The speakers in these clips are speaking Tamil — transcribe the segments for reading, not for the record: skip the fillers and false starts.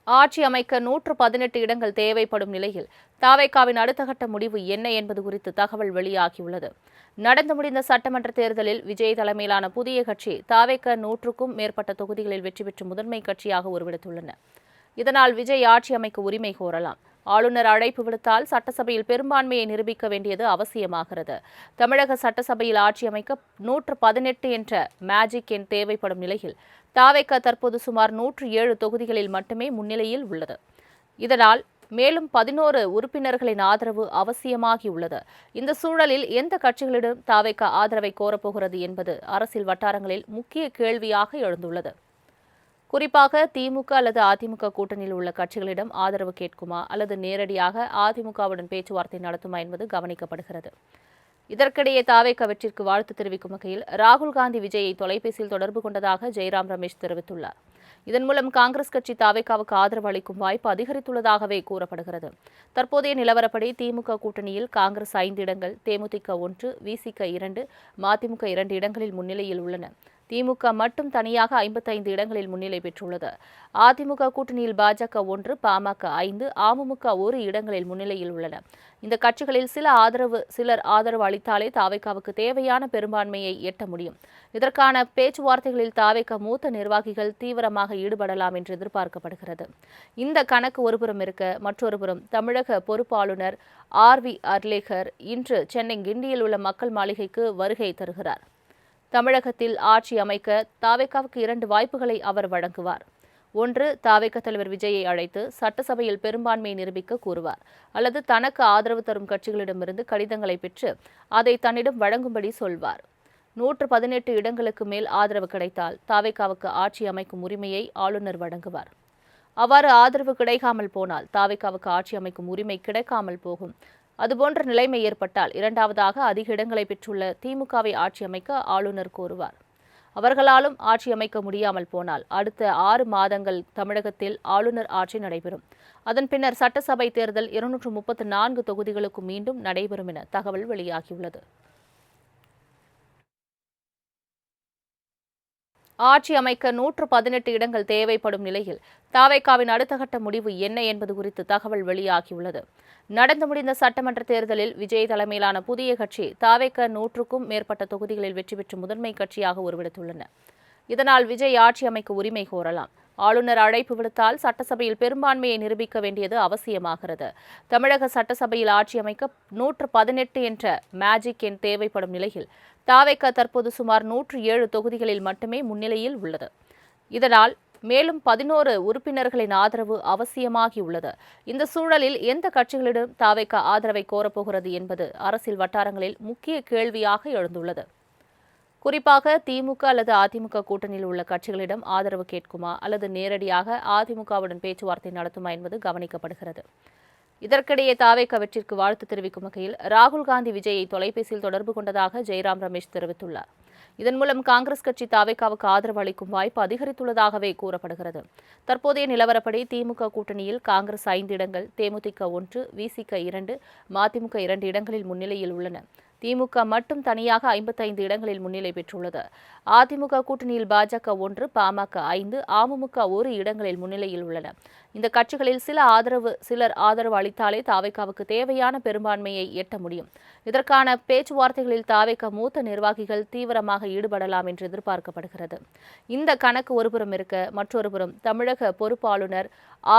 ஆட்சி அமைக்க 118 இடங்கள் தேவைப்படும் நிலையில் தவேகாவின் அடுத்த கட்ட முடிவு என்ன என்பது குறித்து தகவல் வெளியாகியுள்ளது. நடந்து முடிந்த சட்டமன்ற தேர்தலில் விஜய் தலைமையிலான புதிய கட்சி தவேக 100க்கும் மேற்பட்ட தொகுதிகளில் வெற்றி பெற்று முதன்மை கட்சியாக உருவெடுத்துள்ளன. இதனால் விஜய் ஆட்சி அமைக்க உரிமை கோரலாம். ஆளுநர் அழைப்பு விடுத்தால் சட்டசபையில் பெரும்பான்மையை நிரூபிக்க வேண்டியது அவசியமாகிறது. தமிழக சட்டசபையில் ஆட்சி அமைக்க 118 என்ற மேஜிக் எண் தேவைப்படும் நிலையில் தவேக தற்போது சுமார் 107 தொகுதிகளில் மட்டுமே முன்னிலையில் உள்ளது. இதனால் மேலும் 11 உறுப்பினர்களின் ஆதரவு அவசியமாகியுள்ளது. இந்த சூழலில் எந்த கட்சிகளிடம் தவேக ஆதரவை கோரப்போகிறது என்பது அரசியல் வட்டாரங்களில் முக்கிய கேள்வியாக எழுந்துள்ளது. குறிப்பாக திமுக அல்லது அதிமுக கூட்டணியில் உள்ள கட்சிகளிடம் ஆதரவு கேட்குமா அல்லது நேரடியாக அதிமுகவுடன் பேச்சுவார்த்தை நடத்துமா என்பது கவனிக்கப்படுகிறது. இதற்கிடையே தவேக வெற்றிற்கு வாழ்த்து தெரிவிக்கும் வகையில் ராகுல் காந்தி விஜயை தொலைபேசியில் தொடர்பு கொண்டதாக ஜெய்ராம் ரமேஷ் தெரிவித்துள்ளார். இதன் மூலம் காங்கிரஸ் கட்சி தவேகாவுக்கு ஆதரவு அளிக்கும் வாய்ப்பு அதிகரித்துள்ளதாகவே கூறப்படுகிறது. தற்போதைய நிலவரப்படி திமுக கூட்டணியில் காங்கிரஸ் 5 இடங்கள், தேமுதிக 1, விசிக 2, மதிமுக 2 இடங்களில் முன்னிலையில் உள்ளன. திமுக மட்டும் தனியாக 55 இடங்களில் முன்னிலை பெற்றுள்ளது. அதிமுக கூட்டணியில் பாஜக 1, பாமக 5, அமமுக 1 இடங்களில் முன்னிலையில் உள்ளன. இந்த கட்சிகளில் சிலர் ஆதரவு அளித்தாலே தவேகாவுக்கு தேவையான பெரும்பான்மையை எட்ட முடியும். இதற்கான பேச்சுவார்த்தைகளில் தவேக மூத்த நிர்வாகிகள் தீவிரமாக ஈடுபடலாம் என்று எதிர்பார்க்கப்படுகிறது. இந்த கணக்கு ஒருபுறம் இருக்க, மற்றொருபுறம் தமிழக பொறுப்பாளுநர் RV அர்லேகர் இன்று சென்னை கிண்டியில் உள்ள மக்கள் மாளிகைக்கு வருகை தருகிறார். தமிழகத்தில் ஆட்சி அமைக்க தவேகாவுக்கு 2 வாய்ப்புகளை அவர் வழங்குவார். ஒன்று, தவேக தலைவர் விஜயை அழைத்து சட்டசபையில் பெரும்பான்மையை நிரூபிக்க கூறுவார். அல்லது தனக்கு ஆதரவு தரும் கட்சிகளிடமிருந்து கடிதங்களை பெற்று அதை தன்னிடம் வழங்கும்படி சொல்வார். 118 இடங்களுக்கு மேல் ஆதரவு கிடைத்தால் தவேகாவுக்கு ஆட்சி அமைக்கும் உரிமையை ஆளுநர் வழங்குவார். அவ்வாறு ஆதரவு கிடைக்காமல் போனால் தவேகாவுக்கு ஆட்சி அமைக்கும் உரிமை கிடைக்காமல் போகும். அதுபோன்ற நிலைமை ஏற்பட்டால் இரண்டாவதாக அதிக இடங்களை பெற்றுள்ள திமுகவை ஆட்சி அமைக்க ஆளுநர் கோருவார். அவர்களாலும் ஆட்சி அமைக்க முடியாமல் போனால் அடுத்த 6 மாதங்கள் தமிழகத்தில் ஆளுநர் ஆட்சி நடைபெறும். அதன் பின்னர் சட்டசபை தேர்தல் 234 தொகுதிகளுக்கு மீண்டும் நடைபெறும் என தகவல் வெளியாகியுள்ளது. ஆட்சி அமைக்க 118 இடங்கள் தேவைப்படும் நிலையில் தவேகாவின் அடுத்த கட்ட முடிவு என்ன என்பது குறித்து தகவல் வெளியாகியுள்ளது. நடந்து முடிந்த சட்டமன்ற தேர்தலில் விஜய் தலைமையிலான புதிய கட்சி தவேக 100க்கும் மேற்பட்ட தொகுதிகளில் வெற்றி பெற்று முதன்மை கட்சியாக உருவெடுத்துள்ளன. இதனால் விஜய் ஆட்சி அமைக்க உரிமை கோரலாம். ஆளுநர் அழைப்பு விடுத்தால் சட்டசபையில் பெரும்பான்மையை நிரூபிக்க வேண்டியது அவசியமாகிறது. தமிழக சட்டசபையில் ஆட்சி அமைக்க 118 என்ற மேஜிக் எண் தேவைப்படும் நிலையில் தவேக தற்போது சுமார் 107 தொகுதிகளில் மட்டுமே முன்னிலையில் உள்ளது. இதனால் மேலும் 11 உறுப்பினர்களின் ஆதரவு அவசியமாகியுள்ளது. இந்த சூழலில் எந்த கட்சிகளிடம் தவேக ஆதரவை கோரப்போகிறது என்பது அரசியல் வட்டாரங்களில் முக்கிய கேள்வியாக எழுந்துள்ளது. குறிப்பாக திமுக அல்லது அதிமுக கூட்டணியில் உள்ள கட்சிகளிடம் ஆதரவு கேட்குமா அல்லது நேரடியாக அதிமுகவுடன் பேச்சுவார்த்தை நடத்துமா என்பது கவனிக்கப்படுகிறது. இதற்கிடையே தவேக வெற்றிற்கு வாழ்த்து தெரிவிக்கும் வகையில் ராகுல் காந்தி விஜயை தொலைபேசியில் தொடர்பு கொண்டதாக ஜெய்ராம் ரமேஷ் தெரிவித்துள்ளார். இதன் மூலம் காங்கிரஸ் கட்சி தவேகாவுக்கு ஆதரவு அளிக்கும் வாய்ப்பு அதிகரித்துள்ளதாகவே கூறப்படுகிறது. தற்போதைய நிலவரப்படி திமுக கூட்டணியில் காங்கிரஸ் 5 இடங்கள், தேமுதிக 1, விசிக 2, மதிமுக 2 இடங்களில் முன்னிலையில் உள்ளன. திமுக மட்டும் தனியாக 55 இடங்களில் முன்னிலை பெற்றுள்ளது. அதிமுக கூட்டணியில் பாஜக 1, பாமக 5, அமமுக 1 இடங்களில் முன்னிலையில் உள்ளன. இந்த கட்சிகளில் சிலர் ஆதரவு அளித்தாலே தவேகாவுக்கு தேவையான பெரும்பான்மையை எட்ட முடியும். இதற்கான பேச்சுவார்த்தைகளில் தவேக மூத்த நிர்வாகிகள் தீவிரமாக ஈடுபடலாம் என்று எதிர்பார்க்கப்படுகிறது. இந்த கணக்கு ஒருபுறம் இருக்க, மற்றொருபுறம் தமிழக பொறுப்பாளுநர்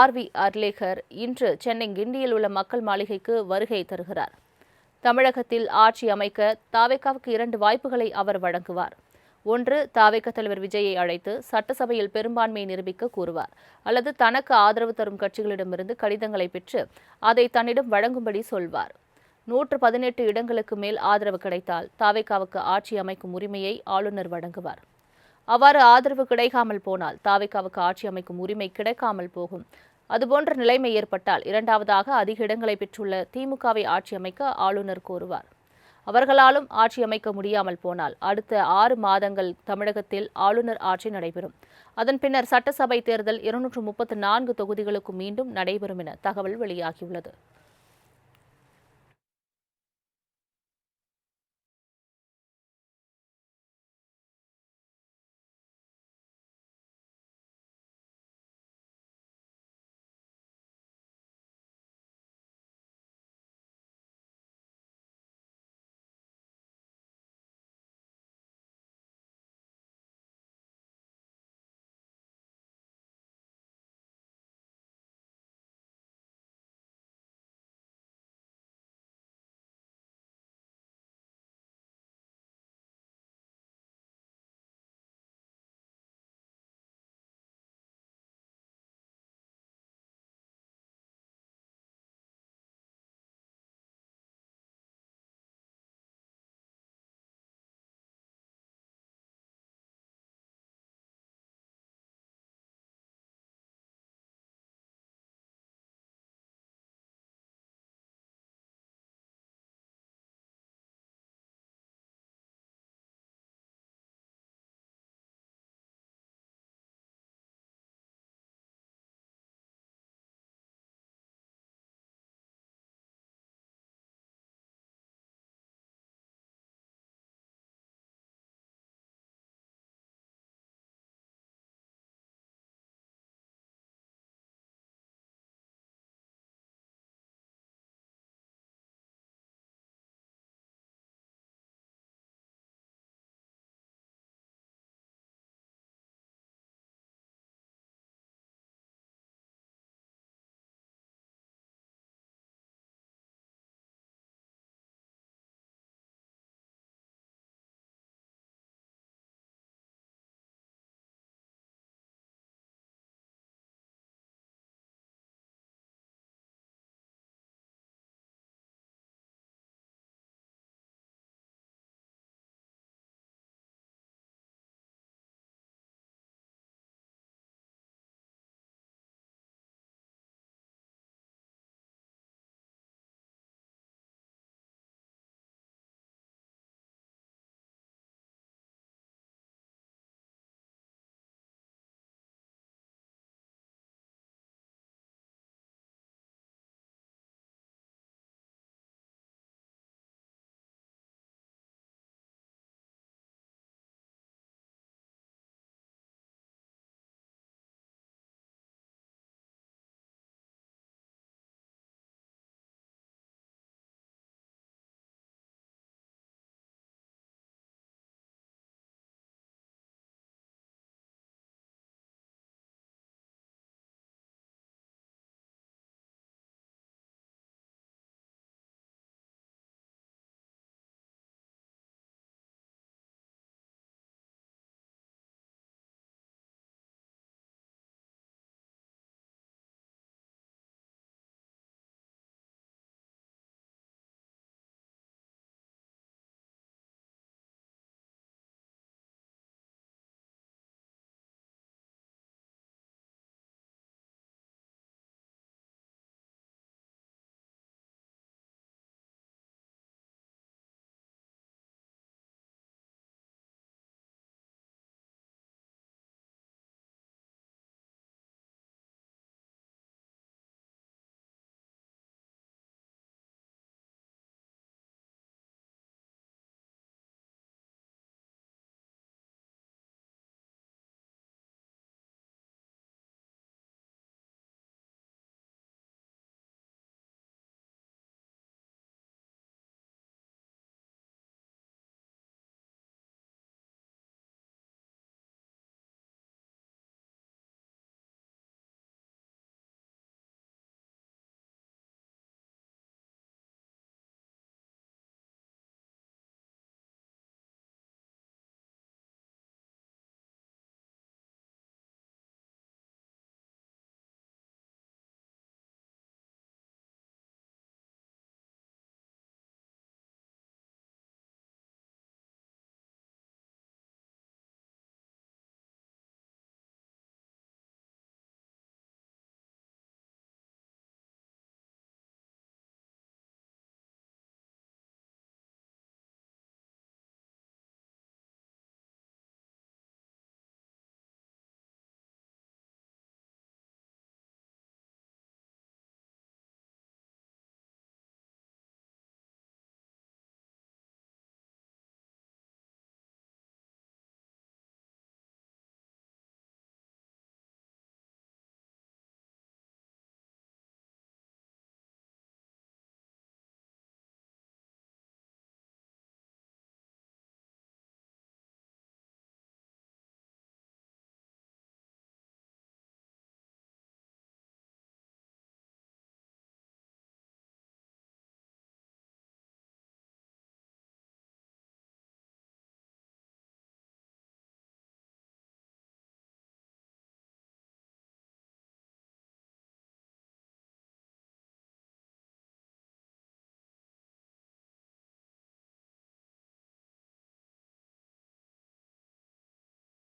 RV அர்லேகர் இன்று சென்னை கிண்டியில் உள்ள மக்கள் மாளிகைக்கு வருகை தருகிறார். தமிழகத்தில் ஆட்சி அமைக்க தவேகாவுக்கு 2 வாய்ப்புகளை அவர் வழங்குவார். ஒன்று, தவேக தலைவர் விஜயை அழைத்து சட்டசபையில் பெரும்பான்மையை நிரூபிக்க கூறுவார். அல்லது தனக்கு ஆதரவு தரும் கட்சிகளிடமிருந்து கடிதங்களை பெற்று அதை தன்னிடம் வழங்கும்படி சொல்வார். 118 இடங்களுக்கு மேல் ஆதரவு கிடைத்தால் தவேகாவுக்கு ஆட்சி அமைக்கும் உரிமையை ஆளுநர் வழங்குவார். அவ்வாறு ஆதரவு கிடைக்காமல் போனால் தவேகாவுக்கு ஆட்சி அமைக்கும் உரிமை கிடைக்காமல் போகும். அதுபோன்ற நிலைமை ஏற்பட்டால் இரண்டாவதாக அதிக இடங்களை பெற்றுள்ள திமுகவை ஆட்சி அமைக்க ஆளுநர் கோருவார். அவர்களாலும் ஆட்சி அமைக்க முடியாமல் போனால் அடுத்த 6 மாதங்கள் தமிழகத்தில் ஆளுநர் ஆட்சி நடைபெறும். அதன் பின்னர் சட்டசபை தேர்தல் 234 தொகுதிகளுக்கு மீண்டும் நடைபெறும் என தகவல் வெளியாகியுள்ளது.